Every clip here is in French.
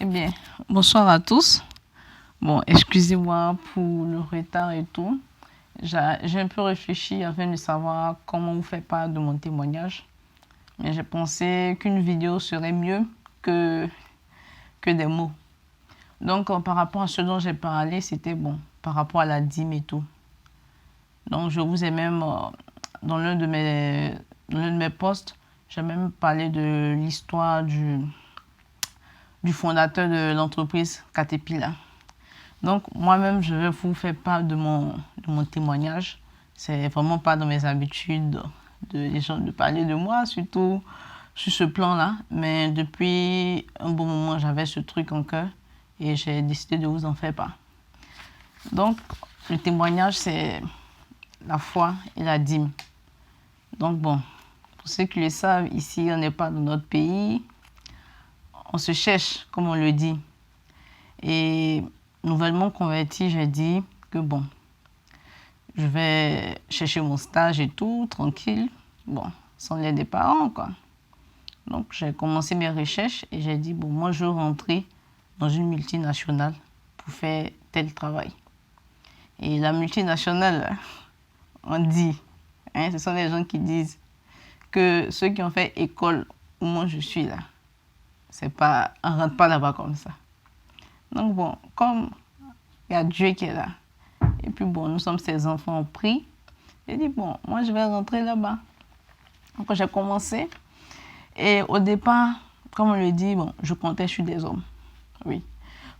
Eh bien, bonsoir à tous. Bon, excusez-moi pour le retard et tout. J'ai un peu réfléchi afin de savoir comment vous faire part de mon témoignage. Mais j'ai pensé qu'une vidéo serait mieux que des mots. Donc, par rapport à ce dont j'ai parlé, c'était bon, par rapport à la dîme et tout. Donc, je vous ai même, dans l'un de mes posts, j'ai même parlé de l'histoire du fondateur de l'entreprise Caterpillar. Donc, moi-même, je vais vous faire part de mon témoignage. C'est vraiment pas dans mes habitudes de parler de moi, surtout sur ce plan-là. Mais depuis un bon moment, j'avais ce truc en cœur et j'ai décidé de vous en faire part. Donc, le témoignage, c'est la foi et la dîme. Donc, bon, pour ceux qui le savent, ici, on n'est pas dans notre pays. On se cherche, comme on le dit. Et nouvellement converti, j'ai dit que bon, je vais chercher mon stage et tout, tranquille, bon, sans l'aide des parents, quoi. Donc, j'ai commencé mes recherches et j'ai dit, bon, moi, je veux rentrer dans une multinationale pour faire tel travail. Et la multinationale, on dit, hein, ce sont les gens qui disent que ceux qui ont fait école où moi je suis là, c'est pas, on ne rentre pas là-bas comme ça. Donc bon, comme il y a Dieu qui est là, et puis bon, nous sommes ses enfants pris, j'ai dit bon, moi je vais rentrer là-bas. Donc j'ai commencé, et au départ, comme on le dit, bon, je comptais sur des hommes, oui.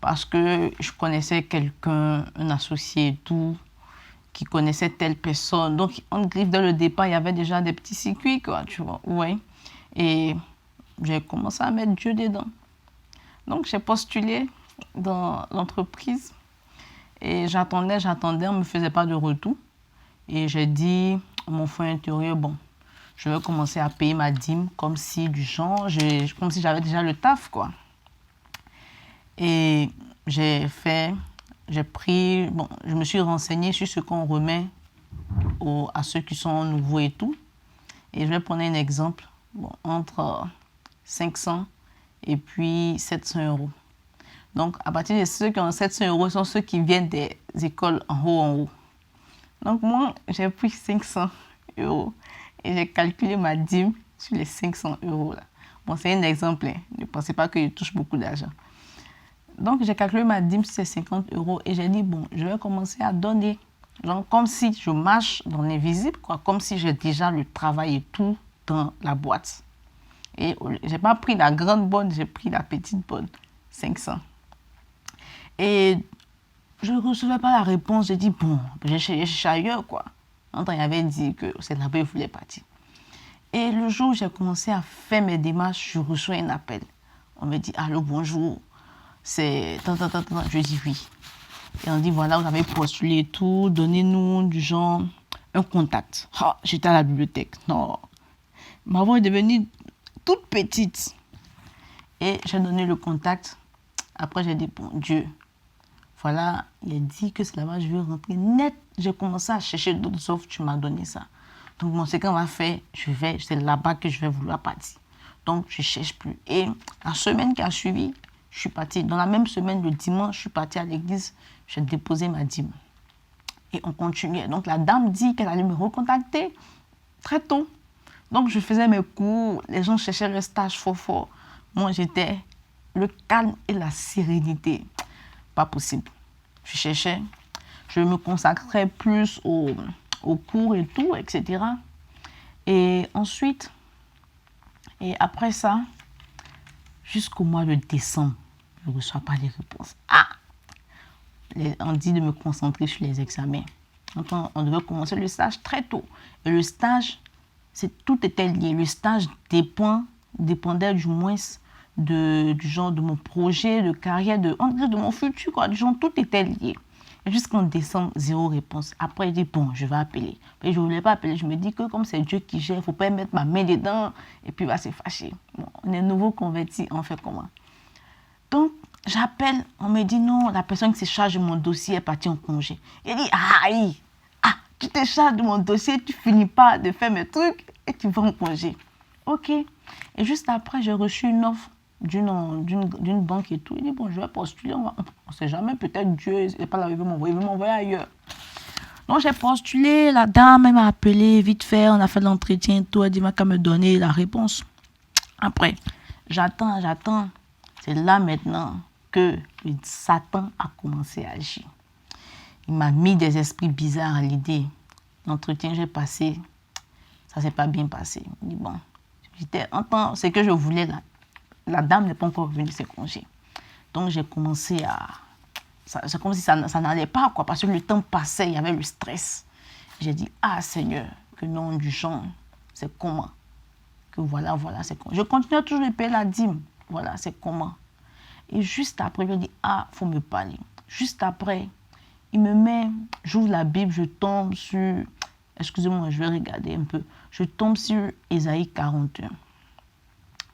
Parce que je connaissais quelqu'un, un associé et tout, qui connaissait telle personne. Donc en griffe, dès le départ, il y avait déjà des petits circuits, quoi, tu vois, ouais. Et j'ai commencé à mettre Dieu dedans. Donc j'ai postulé dans l'entreprise et j'attendais, on ne me faisait pas de retour. Et j'ai dit à mon fond intérieur, bon, je vais commencer à payer ma dîme comme si du genre, comme si j'avais déjà le taf, quoi. Et bon, je me suis renseignée sur ce qu'on remet à ceux qui sont nouveaux et tout. Et je vais prendre un exemple, bon, entre 500 et puis 700 euros. Donc, à partir de ceux qui ont 700 euros, sont ceux qui viennent des écoles en haut. Donc, moi, j'ai pris 500 euros et j'ai calculé ma dîme sur les 500 euros. Là. Bon, c'est un exemple. Hein. Ne pensez pas que je touche beaucoup d'argent. Donc, j'ai calculé ma dîme sur ces 50 euros et j'ai dit, bon, je vais commencer à donner. Genre, comme si je marche dans l'invisible, quoi. Comme si j'ai déjà le travail et tout dans la boîte. Et je n'ai pas pris la grande bonne, j'ai pris la petite bonne, 500. Et je ne recevais pas la réponse. J'ai dit, bon, j'ai cherché ailleurs, quoi. Enfin, il avait dit que c'est là-bas il voulait partir. Et le jour où j'ai commencé à faire mes démarches, je reçois un appel. On me dit, allô, bonjour, c'est... Je dis oui. Et on dit, voilà, vous avez postulé et tout, donnez-nous du genre un contact. Ah, j'étais à la bibliothèque. Non. Ma voix est devenue toute petite. Et j'ai donné le contact. Après, j'ai dit, bon, Dieu, voilà, il a dit que c'est là-bas, je vais rentrer net. J'ai commencé à chercher d'autres offres, tu m'as donné ça. Donc, bon, ce qu'on va faire, c'est là-bas que je vais vouloir partir. Donc, je ne cherche plus. Et la semaine qui a suivi, je suis partie. Dans la même semaine, le dimanche, je suis partie à l'église, j'ai déposé ma dîme. Et on continuait. Donc, la dame dit qu'elle allait me recontacter très tôt. Donc, je faisais mes cours, les gens cherchaient le stage fort. Moi, j'étais le calme et la sérénité. Pas possible. Je cherchais, je me consacrais plus aux cours et tout, etc. Et ensuite, et après ça, jusqu'au mois de décembre, je ne reçois pas les réponses. On dit de me concentrer sur les examens. Donc, on devait commencer le stage très tôt. Et le stage, tout était lié. Le stage dépendait du moins du genre de mon projet de carrière, de mon futur, quoi. Du genre, tout était lié. Et jusqu'en décembre, zéro réponse. Après, je dis, bon, je vais appeler. Mais je ne voulais pas appeler. Je me dis que comme c'est Dieu qui gère, il ne faut pas mettre ma main dedans et puis il va se fâcher. Bon, on est nouveau convertis, on fait comment? Donc, j'appelle, on me dit non, la personne qui se charge de mon dossier est partie en congé. Il dit, tu te charges de mon dossier, tu finis pas de faire mes trucs et tu vas en congé. Ok. Et juste après, j'ai reçu une offre d'une banque et tout. Il dit, bon, je vais postuler, on ne sait jamais, peut-être Dieu n'est pas là, il veut m'envoyer ailleurs. Donc, j'ai postulé, la dame, elle m'a appelé vite fait, on a fait l'entretien et tout, elle dit, il m'a qu'à me donner la réponse. Après, j'attends. C'est là maintenant que Satan a commencé à agir. Il m'a mis des esprits bizarres à l'idée. L'entretien que j'ai passé, ça ne s'est pas bien passé. Il dit, bon, c'est que je voulais là. La dame n'est pas encore revenue de ses congés. Donc, j'ai commencé à... C'est comme si ça n'allait pas, quoi, parce que le temps passait, il y avait le stress. J'ai dit, ah Seigneur, que nom du genre, c'est comment? Que voilà, c'est comment. Je continue toujours de payer la dîme. Voilà, c'est comment. Et juste après, je dis, ah, il faut me parler. Juste après, il me met, j'ouvre la Bible, je tombe sur... Excusez-moi, je vais regarder un peu. Je tombe sur Ésaïe 41.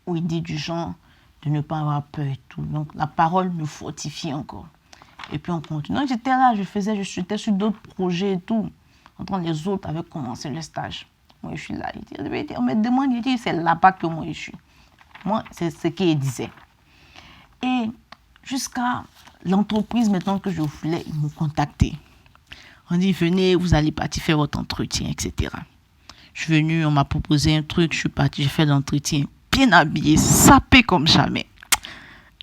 Où il dit du genre de ne pas avoir peur et tout. Donc, la parole me fortifie encore. Et puis, on continue. Donc, j'étais là, je suis sur d'autres projets et tout. Les autres avaient commencé le stage. Moi, je suis là. On me demande, il dit, c'est là-bas que moi, je suis. Moi, c'est ce qu'il disait. Et jusqu'à l'entreprise, maintenant que je voulais, ils m'ont contacté. On dit, venez, vous allez partir faire votre entretien, etc. Je suis venue, on m'a proposé un truc, je suis partie, j'ai fait l'entretien. Bien habillée, sapée comme jamais.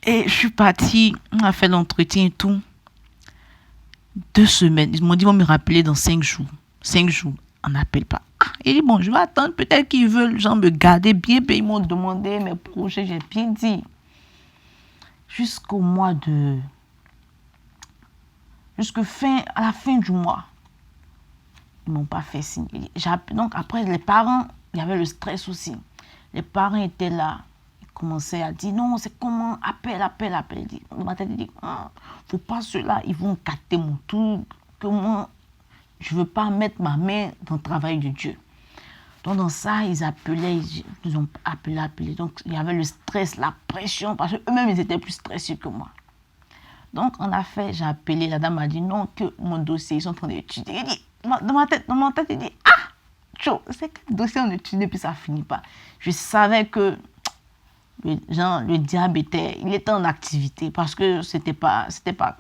Et je suis partie, on a fait l'entretien et tout. 2 semaines. Ils m'ont dit, ils vont me rappeler dans 5 jours. 5 jours, on n'appelle pas. Il dit, bon, je vais attendre, peut-être qu'ils veulent genre, me garder bien. Puis ils m'ont demandé mes projets, j'ai bien dit. Jusqu'au mois de... à la fin du mois, ils ne m'ont pas fait signe. Donc après, les parents, il y avait le stress aussi. Les parents étaient là, ils commençaient à dire, non, c'est comment, appelle. Dans ma tête, il dit, faut pas cela, ils vont capter mon truc, que moi, je ne veux pas mettre ma main dans le travail de Dieu. Donc dans ça, ils ont appelé. Donc il y avait le stress, la pression, parce qu'eux-mêmes, ils étaient plus stressés que moi. Donc j'ai appelé, la dame m'a dit, non, que mon dossier, ils sont en train d'étudier. Il dit, dans ma tête, il dit, c'est que le dossier on étudie puis ça finit pas. Je savais que le diable était en activité parce que c'était pas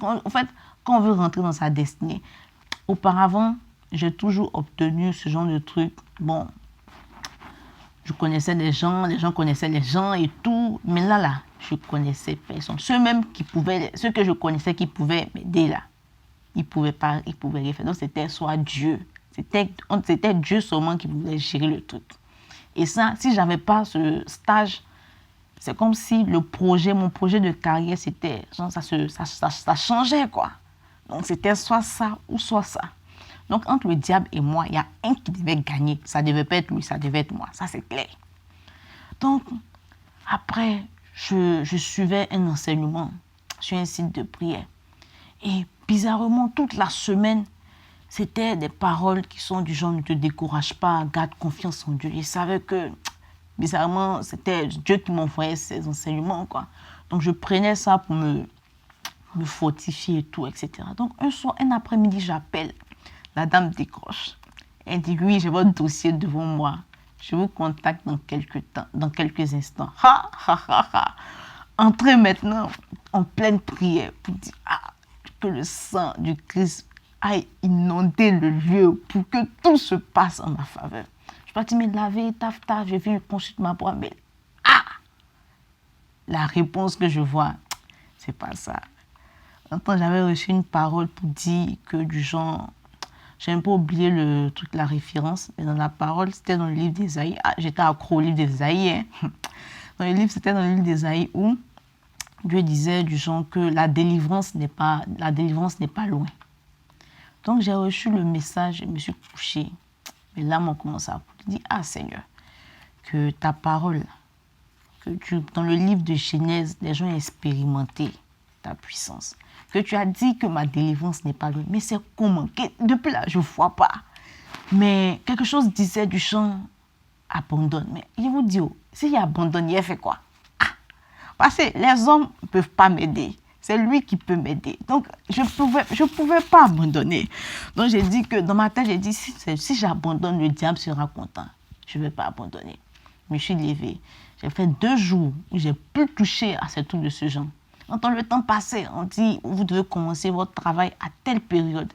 en fait, quand on veut rentrer dans sa destinée. Auparavant, j'ai toujours obtenu ce genre de truc. Bon, je connaissais les gens connaissaient les gens et tout, mais là, je connaissais personne. Ceux que je connaissais qui pouvaient m'aider là, ils pouvaient rien faire. Donc c'était soit Dieu. C'était Dieu seulement qui voulait gérer le truc. Et ça, si j'avais pas ce stage, c'est comme si mon projet de carrière, c'était, ça changeait, quoi. Donc, c'était soit ça ou soit ça. Donc, entre le diable et moi, il y a un qui devait gagner. Ça ne devait pas être lui, ça devait être moi. Ça, c'est clair. Donc, après, je suivais un enseignement sur un site de prière. Et bizarrement, toute la semaine, c'était des paroles qui sont du genre, ne te décourage pas, garde confiance en Dieu. Je savais que, bizarrement, c'était Dieu qui m'envoyait ces enseignements, quoi. Donc, je prenais ça pour me fortifier et tout, etc. Donc, un après-midi, j'appelle. La dame décroche. Elle dit, oui, j'ai votre dossier devant moi. Je vous contacte dans quelques instants. Entrez maintenant en pleine prière pour dire, que le sang du Christ aille inonder le lieu pour que tout se passe en ma faveur. Je suis partie me laver, taf, je viens consulter ma voix, mais la réponse que je vois, c'est pas ça. Enfin, j'avais reçu une parole pour dire que du genre, j'ai un peu oublié le truc, la référence, mais dans la parole, c'était dans le livre d'Ésaïe. J'étais accro au livre d'Ésaïe. Hein. C'était dans le livre d'Ésaïe où Dieu disait du genre que la délivrance n'est pas loin. Donc, j'ai reçu le message, je me suis couchée. Mais là, on commence à dire, Seigneur, que ta parole, dans le livre de Genèse, les gens ont expérimenté ta puissance. Que tu as dit que ma délivrance n'est pas loin. Mais c'est comment? Depuis là, je ne vois pas. Mais quelque chose disait du genre, abandonne. Mais je vous dis, s'il abandonne, il fait quoi? Parce que les hommes ne peuvent pas m'aider. C'est lui qui peut m'aider. Donc, je pouvais pas abandonner. Donc, j'ai dit que dans ma tête, j'ai dit, si j'abandonne, le diable sera content. Je ne vais pas abandonner. Je me suis levée. J'ai fait 2 jours où j'ai plus touché à ces trucs de ce genre. Quand le temps passait, on dit, vous devez commencer votre travail à telle période.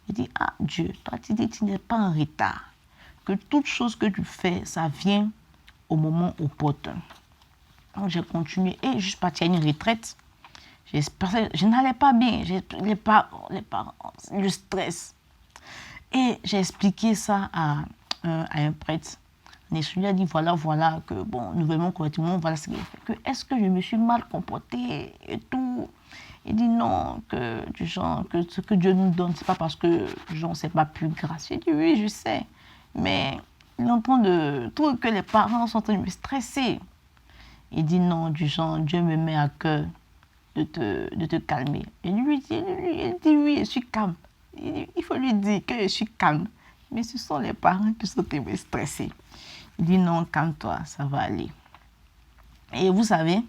Je dis, ah Dieu, toi tu dis, tu n'es pas en retard. Que toute chose que tu fais, ça vient au moment opportun. Donc j'ai continué et je suis partie à une retraite. Je n'allais pas bien, les parents, le stress. Et j'ai expliqué ça à un prêtre. Et je lui ai dit, voilà, que bon, nouvellement convertiment, voilà ce qu'il fait. Que est-ce que je me suis mal comportée et tout. Il dit non, que du genre, que ce que Dieu nous donne, c'est pas parce que genre, c'est pas plus grâce. J'ai dit oui, je sais. Mais il est en train de trouver que les parents sont en train de me stresser. Il dit non, du genre, Dieu me met à cœur de te calmer. Et lui, il dit oui, je suis calme. Il faut lui dire que je suis calme. Mais ce sont les parents qui sont en train de me stresser. Il dit non, calme-toi, ça va aller. Et vous savez,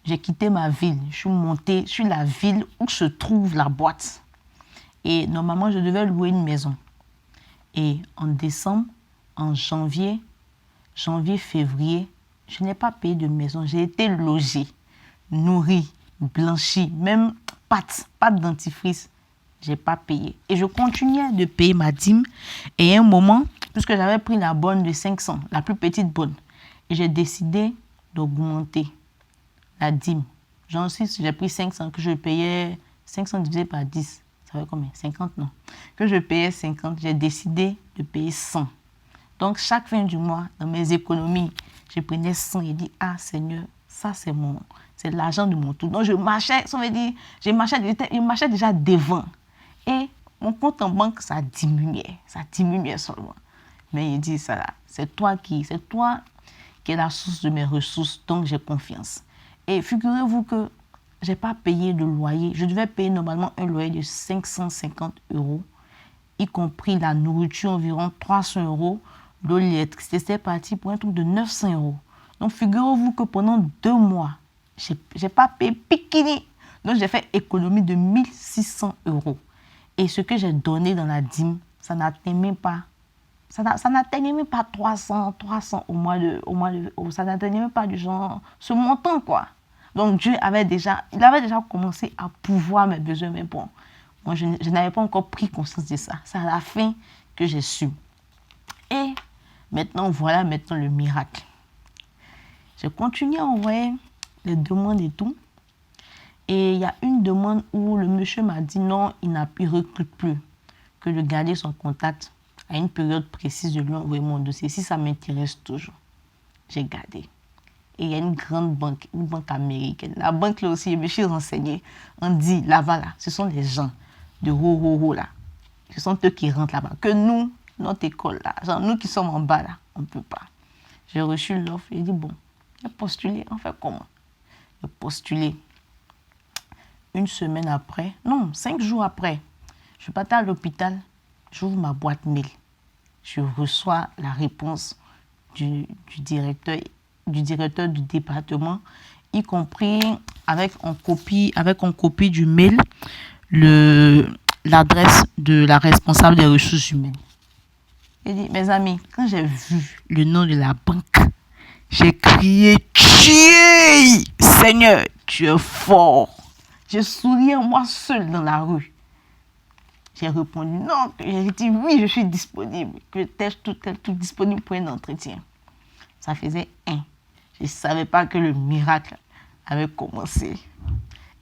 j'ai quitté ma ville. Je suis montée sur la ville où se trouve la boîte. Et normalement, je devais louer une maison. Et en décembre, en janvier, février, je n'ai pas payé de maison. J'ai été logée, nourrie, blanchie, même pâte dentifrice. Je n'ai pas payé. Et je continuais de payer ma dîme. Et à un moment, puisque j'avais pris la bonne de 500, la plus petite bonne, et j'ai décidé d'augmenter la dîme. Genre, si j'ai pris 500, que je payais 500 divisé par 10, ça fait combien? 50, non. Que je payais 50, j'ai décidé de payer 100. Donc, chaque fin du mois, dans mes économies, je prenais 100 et dit, ah Seigneur, ça c'est l'argent de mon tout. Donc, je marchais, ça veut dire, je marchais déjà devant. Et mon compte en banque, ça diminuait seulement. Mais il dit, ça là, c'est toi qui es la source de mes ressources, donc j'ai confiance. Et figurez-vous que je n'ai pas payé de loyer. Je devais payer normalement un loyer de 550 €, y compris la nourriture, environ 300 €. L'eau, l'électricité, c'était parti pour un truc de 900 €. Donc figurez-vous que pendant 2 mois, je n'ai pas payé piquini. Donc j'ai fait économie de 1600 €. Et ce que j'ai donné dans la dîme, ça n'atteignait même pas 300 au mois ça n'atteignait même pas du genre ce montant quoi. Donc Dieu avait déjà commencé à pouvoir mes besoins, mais bon, moi je n'avais pas encore pris conscience de ça. C'est à la fin que j'ai su. Et maintenant, voilà le miracle. J'ai continué à envoyer les demandes et tout. Et il y a une demande où le monsieur m'a dit non, il ne recrute plus, que de garder son contact à une période précise de lui envoyer mon dossier. Si ça m'intéresse toujours, j'ai gardé. Et il y a une grande banque, une banque américaine. La banque là aussi, je me suis renseignée. On dit là-bas, là, ce sont les gens de Roro là. Ce sont eux qui rentrent là-bas. Que nous, notre école là, genre nous qui sommes en bas là, on ne peut pas. J'ai reçu l'offre, j'ai dit bon, j'ai postulé, on fait comment? J'ai postulé. 1 semaine après, non, 5 jours après, je partais à l'hôpital, j'ouvre ma boîte mail. Je reçois la réponse du directeur du département, y compris avec en copie du mail l'adresse de la responsable des ressources humaines. J'ai dit, mes amis, quand j'ai vu le nom de la banque, j'ai crié, Dieu, Seigneur, tu es fort. Je souriais moi seul dans la rue. J'ai répondu non. J'ai dit oui, je suis disponible. Que tel tout disponible pour un entretien. Ça faisait 1. Je ne savais pas que le miracle avait commencé.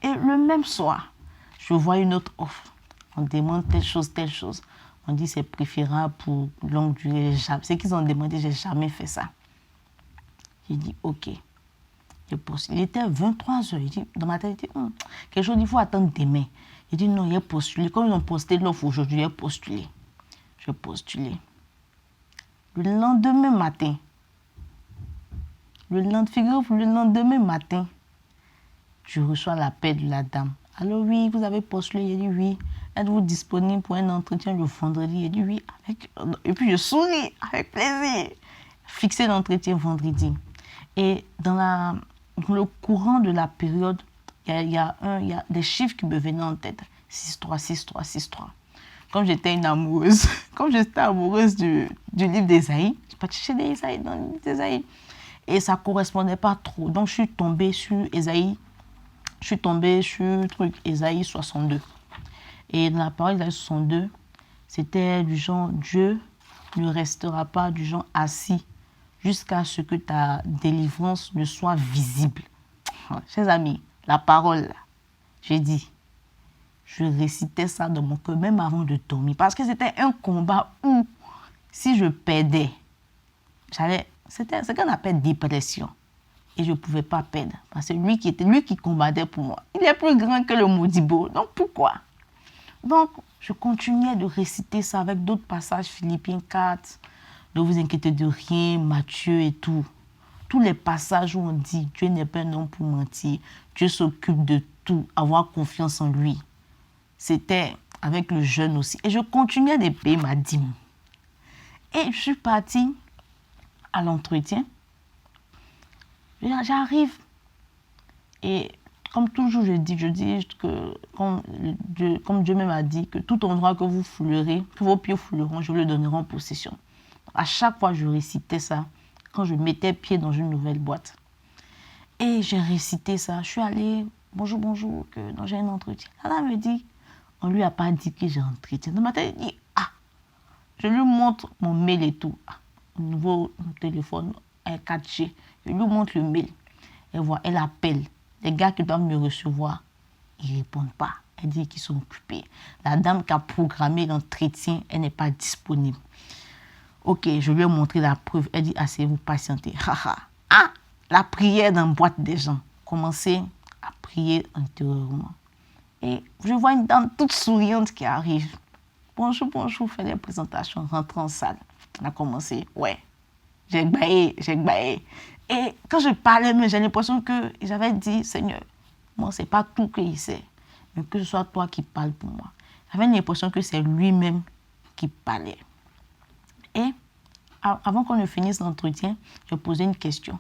Et le même soir, je vois une autre offre. On demande telle chose. On dit c'est préférable pour longue durée. C'est qu'ils ont demandé, j'ai jamais fait ça. J'ai dit ok. Il était 23h. Dans ma tête, il dit, quelque chose, il faut attendre demain. Il dit, non, il a postulé. Comme ils ont posté l'offre aujourd'hui, il a postulé. Je postulé. Le lendemain matin, le lendemain matin, je reçois l'appel de la dame. Alors oui, vous avez postulé. Il dit oui. Êtes-vous disponible pour un entretien le vendredi? Il dit oui. Et puis je souris avec plaisir. Fixer l'entretien vendredi. Et dans le courant de la période, il y a des chiffres qui me venaient en tête. 6-3. Comme j'étais une amoureuse, du livre d'Ésaïe, je partais chez Ésaïe, dans le livre d'Ésaïe. Et ça ne correspondait pas trop. Donc, je suis tombée sur Ésaïe. Je suis tombée sur Ésaïe 62. Et dans la parole d'Ésaïe 62, c'était du genre, Dieu ne restera pas du genre assis jusqu'à ce que ta délivrance ne soit visible. Chers amis, la parole, là, j'ai dit, je récitais ça dans mon cœur, même avant de dormir. Parce que c'était un combat où, si je perdais, c'était ce qu'on appelle dépression. Et je ne pouvais pas perdre. Parce que lui qui combattait pour moi, il est plus grand que le Modibo. Donc pourquoi? Donc, je continuais de réciter ça avec d'autres passages, Philippiens 4, ne vous inquiétez de rien, Matthieu et tout. Tous les passages où on dit, Dieu n'est pas un homme pour mentir, Dieu s'occupe de tout, avoir confiance en lui. C'était avec le jeûne aussi. Et je continuais de payer ma dîme. Et je suis partie à l'entretien. J'arrive. Et comme toujours, je dis que, comme Dieu même a dit, que tout endroit que vous foulerez, que vos pieds fouleront, je le donnerai en possession. À chaque fois, je récitais ça quand je mettais pied dans une nouvelle boîte. Et j'ai récité ça. Je suis allée, bonjour, que j'ai un entretien. Elle me dit, on ne lui a pas dit que j'ai un entretien. Dans ma tête, elle dit, je lui montre mon mail et tout. Nouveau téléphone, 4G. Je lui montre le mail. Elle appelle. Les gars qui doivent me recevoir, ils ne répondent pas. Elle dit qu'ils sont occupés. La dame qui a programmé l'entretien, elle n'est pas disponible. Ok, je lui ai montré la preuve. Elle dit, asseyez-vous, patientez. La prière dans la boîte des gens. Commencez à prier intérieurement. Et je vois une dame toute souriante qui arrive. Bonjour, fait les présentations, rentre en salle. On a commencé, j'ai gbaillé. Et quand je parlais, j'ai l'impression que j'avais dit, Seigneur, moi, ce n'est pas tout qu'il sait, mais que ce soit toi qui parles pour moi. J'avais l'impression que c'est lui-même qui parlait. Et avant qu'on ne finisse l'entretien, je posais une question.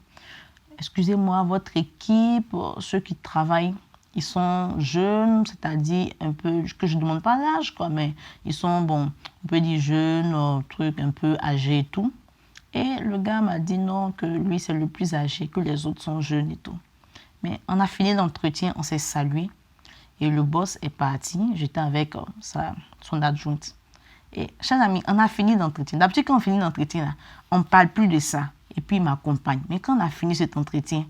Excusez-moi, votre équipe, ceux qui travaillent, ils sont jeunes, c'est-à-dire un peu, que je ne demande pas l'âge, mais ils sont, on peut dire jeunes, un peu âgés et tout. Et le gars m'a dit non, que lui c'est le plus âgé, que les autres sont jeunes et tout. Mais on a fini l'entretien, on s'est salué et le boss est parti. J'étais avec son adjointe. Et chers amis, on a fini l'entretien. D'habitude quand on finit l'entretien, là, on ne parle plus de ça. Et puis il m'accompagne. Mais quand on a fini cet entretien,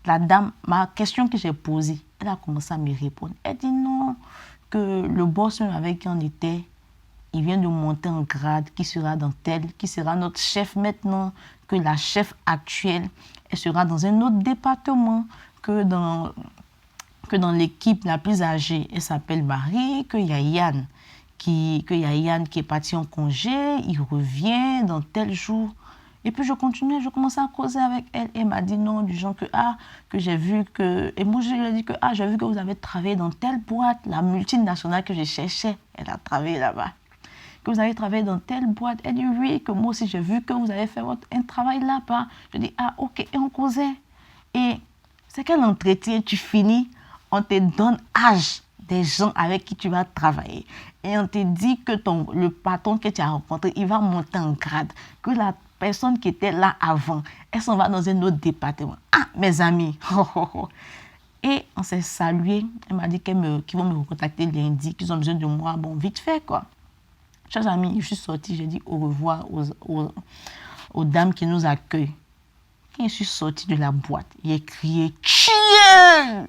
la dame, ma question que j'ai posée, elle a commencé à me répondre. Elle dit non, que le boss avec qui on était, il vient de monter en grade, qui sera notre chef maintenant, que la chef actuelle, elle sera dans un autre département que dans l'équipe la plus âgée. Elle s'appelle Marie, qu'il y a Yann qui est parti en congé, il revient dans tel jour. Et puis je commençais à causer avec elle. Elle m'a dit non, du genre que j'ai vu que... Et moi je lui ai dit que j'ai vu que vous avez travaillé dans telle boîte, la multinationale que je cherchais, elle a travaillé là-bas. Que vous avez travaillé dans telle boîte. Elle dit oui, que moi aussi j'ai vu que vous avez fait un travail là-bas. Je dis ok, et on causait. Et c'est quel entretien tu finis, on te donne âge des gens avec qui tu vas travailler. Et on te dit que le patron que tu as rencontré, il va monter en grade. Que la personne qui était là avant, elle s'en va dans un autre département. Mes amis. Et on s'est salué. Elle m'a dit qu'ils vont me recontacter lundi, qu'ils ont besoin de moi. Vite fait, quoi. Chers amis, je suis sortie, j'ai dit au revoir aux dames qui nous accueillent. Quand je suis sortie de la boîte, j'ai crié « Tiens!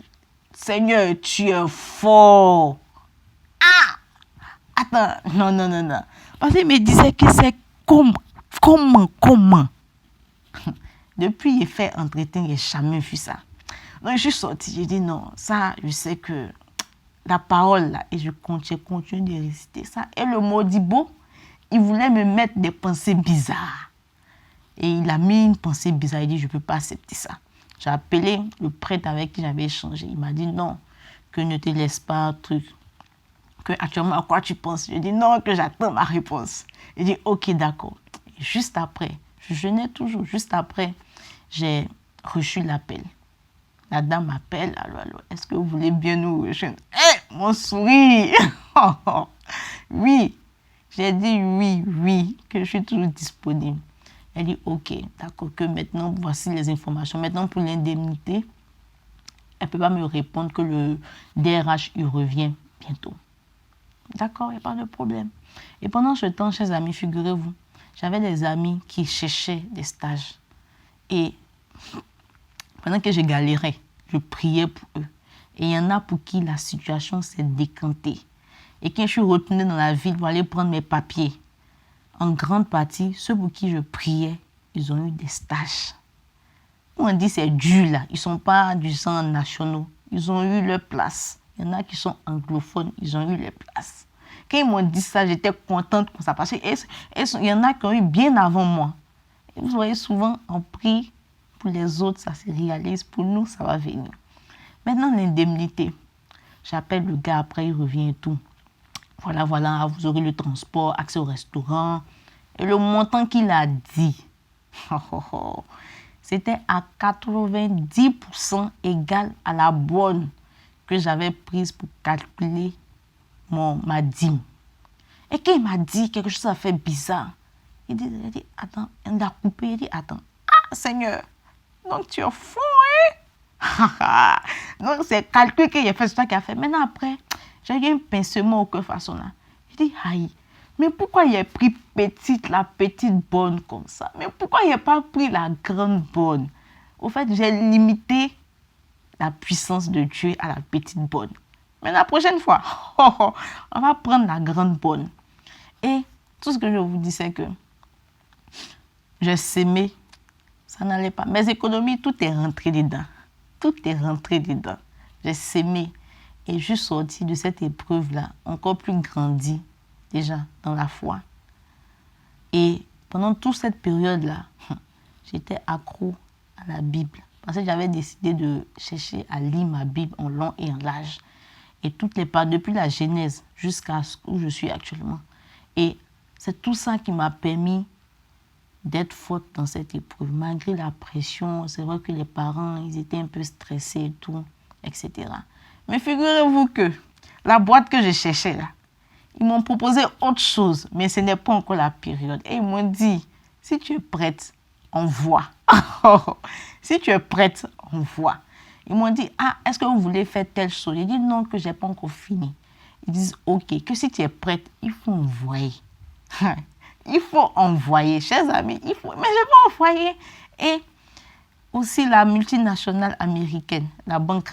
Seigneur, tu es fort! » Attends, non. Parce qu'il me disait que c'est comment? Depuis, il fait entretien, il n'a jamais vu ça. Donc, je suis sortie, j'ai dit non, ça, je sais que la parole là, et je continue de réciter ça. Et le Modibo, il voulait me mettre des pensées bizarres. Et il a mis une pensée bizarre, il dit, je ne peux pas accepter ça. J'ai appelé le prêtre avec qui j'avais échangé. Il m'a dit non, que ne te laisse pas truc. Que actuellement, à quoi tu penses? Je dis non, que j'attends ma réponse. Il dit ok, d'accord. Et juste après, je jeûnais toujours, juste après, j'ai reçu l'appel. La dame m'appelle, allô, est-ce que vous voulez bien nous rejoindre? Mon sourire! Oui, j'ai dit oui, que je suis toujours disponible. Elle dit, ok, d'accord, que maintenant, voici les informations. Maintenant, pour l'indemnité, elle ne peut pas me répondre que le DRH, il revient bientôt. D'accord, il n'y a pas de problème. Et pendant ce temps, chers amis, figurez-vous, j'avais des amis qui cherchaient des stages. Et pendant que je galérais, je priais pour eux. Et il y en a pour qui la situation s'est décantée. Et quand je suis retournée dans la ville pour aller prendre mes papiers, en grande partie, ceux pour qui je priais, ils ont eu des stages. On dit c'est dur là, ils ne sont pas du sang nationaux, ils ont eu leur place. Il y en a qui sont anglophones, ils ont eu leur place. Quand ils m'ont dit ça, j'étais contente pour ça parce qu'il y en a qui ont eu bien avant moi. Et vous voyez, souvent, on prie pour les autres, ça se réalise, pour nous, ça va venir. Maintenant, l'indemnité. J'appelle le gars, après il revient et tout. Voilà, vous aurez le transport, accès au restaurant. Et le montant qu'il a dit, c'était à 90% égal à la bonne que j'avais prise pour calculer ma dîme. Et quand il m'a dit quelque chose, ça fait bizarre. Il dit, attends, il a coupé, il dit, attends. Ah, Seigneur, donc tu es fou, hein? Donc c'est calcul qu'il a fait, c'est toi qui a fait. Maintenant après, j'ai eu un pincement au cœur façon là. Je dis, aïe, mais pourquoi il a pris la petite bonne comme ça? Mais pourquoi il n'a pas pris la grande bonne? Au fait, j'ai limité la puissance de Dieu à la petite bonne. Mais la prochaine fois, on va prendre la grande bonne. Et tout ce que je vous dis, c'est que j'ai sémé, ça n'allait pas. Mes économies, tout est rentré dedans. Tout est rentré dedans. J'ai sémé. Et je suis sortie de cette épreuve-là, encore plus grandi, déjà, dans la foi. Et pendant toute cette période-là, j'étais accro à la Bible. Parce que j'avais décidé de chercher à lire ma Bible en long et en large. Et toutes les parts, depuis la Genèse jusqu'à où je suis actuellement. Et c'est tout ça qui m'a permis d'être forte dans cette épreuve. Malgré la pression, c'est vrai que les parents, ils étaient un peu stressés et tout, etc. Mais figurez-vous que la boîte que je cherchais là, ils m'ont proposé autre chose, mais ce n'est pas encore la période. Et ils m'ont dit, si tu es prête, envoie. Si tu es prête, envoie. Ils m'ont dit, ah, est-ce que vous voulez faire telle chose? J'ai dit non, que je n'ai pas encore fini. Ils disent, ok, que si tu es prête, il faut envoyer. Il faut envoyer, chers amis, il faut. Mais je vais envoyer. Et aussi la multinationale américaine, la banque.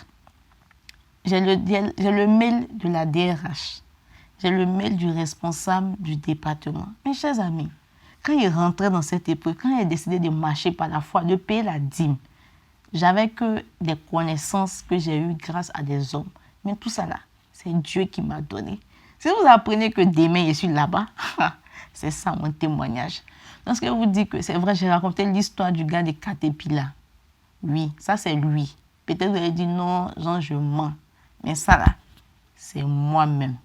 J'ai le mail de la DRH. J'ai le mail du responsable du département. Mes chers amis, quand il rentrait dans cette épreuve, quand il a décidé de marcher par la foi, de payer la dîme, j'avais que des connaissances que j'ai eues grâce à des hommes. Mais tout ça là, c'est Dieu qui m'a donné. Si vous apprenez que demain je suis là-bas, c'est ça mon témoignage. Donc ce que je vous dis que c'est vrai, j'ai raconté l'histoire du gars de Caterpillar. Oui, ça c'est lui. Peut-être vous allez dire non, Jean, je mens. Mais ça là, c'est moi-même.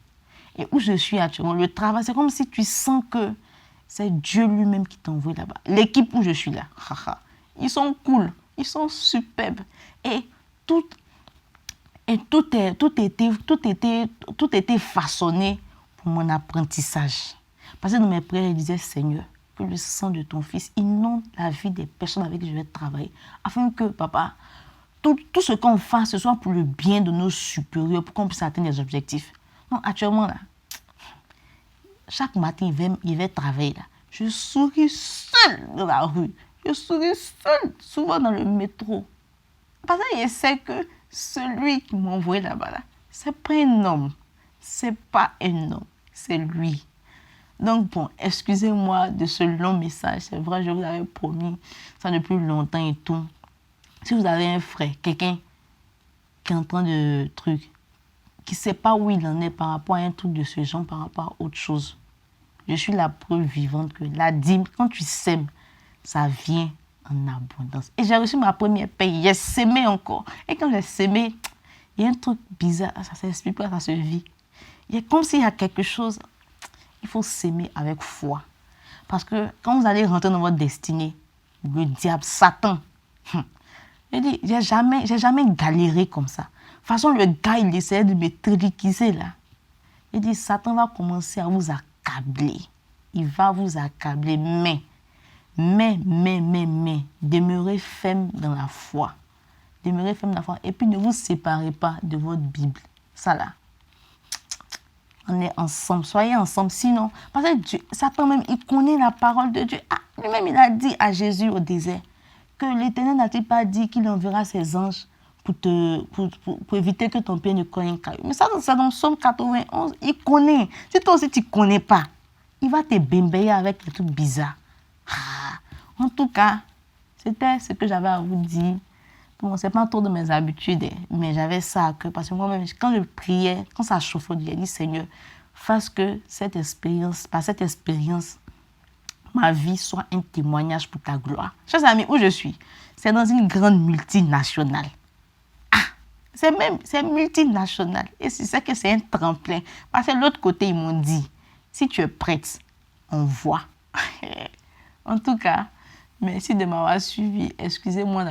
Et où je suis actuellement, le travail, c'est comme si tu sens que c'est Dieu lui-même qui t'envoie là-bas. L'équipe où je suis là, ils sont cool, ils sont superbes. Et tout était façonné pour mon apprentissage. Parce que dans mes prières, je disais, Seigneur, que le sang de ton Fils inonde la vie des personnes avec qui je vais travailler. Afin que, papa, tout ce qu'on fasse, ce soit pour le bien de nos supérieurs, pour qu'on puisse atteindre les objectifs. Non, actuellement, là, chaque matin, il va travailler, là. Je souris seule dans la rue. Je souris seule, souvent dans le métro. Parce que je sais que celui qui m'a envoyé là-bas, là, c'est pas un homme. C'est pas un homme, c'est lui. Donc bon, excusez-moi de ce long message. C'est vrai, je vous avais promis ça depuis longtemps et tout. Si vous avez un frère, quelqu'un qui est en train de truc, qui ne sait pas où il en est par rapport à un truc de ce genre, par rapport à autre chose, je suis la preuve vivante que la dîme, quand tu sèmes, ça vient en abondance. Et j'ai reçu ma première paye, j'ai sémé encore. Et quand j'ai sémé, il y a un truc bizarre, ça ne s'explique pas, ça se vit. Il y a comme s'il y a quelque chose, il faut s'aimer avec foi. Parce que quand vous allez rentrer dans votre destinée, le diable, Satan, je dis, j'ai jamais galéré comme ça. De toute façon, le gars, il essayait de me triquiser là. Il dit, Satan va commencer à vous accabler. Il va vous accabler, mais Mais, demeurez ferme dans la foi. Demeurez ferme dans la foi. Et puis, ne vous séparez pas de votre Bible. Ça là. On est ensemble. Soyez ensemble. Sinon, parce que Dieu, Satan même, il connaît la parole de Dieu. Ah, lui-même, il a dit à Jésus au désert que l'Éternel n'a-t-il pas dit qu'il enverra ses anges pour éviter que ton pied ne cogne un caillou. Mais ça, c'est dans Psaume 91. Il connaît. Si toi aussi, tu ne connais pas, il va te bimbayer avec des trucs bizarres. Ah. En tout cas, c'était ce que j'avais à vous dire. Bon, ce n'est pas autour de mes habitudes, mais j'avais ça à cœur. Parce que moi-même, quand je priais, quand ça chauffait, j'ai dit, Seigneur, fasse que cette expérience, par cette expérience, ma vie soit un témoignage pour ta gloire. Chers amis, où je suis, c'est dans une grande multinationale. Ah, c'est multinational. Et c'est que c'est un tremplin. Parce que de l'autre côté, ils m'ont dit, si tu es prête, on voit. En tout cas, merci de m'avoir suivi. Excusez-moi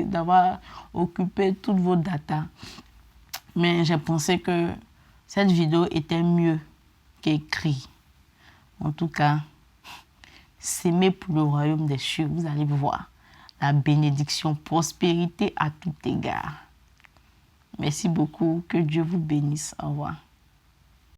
d'avoir occupé toutes vos datas. Mais j'ai pensé que cette vidéo était mieux qu'écrit. En tout cas, s'aimer pour le royaume des cieux. Vous allez voir la bénédiction, prospérité à tout égard. Merci beaucoup. Que Dieu vous bénisse. Au revoir.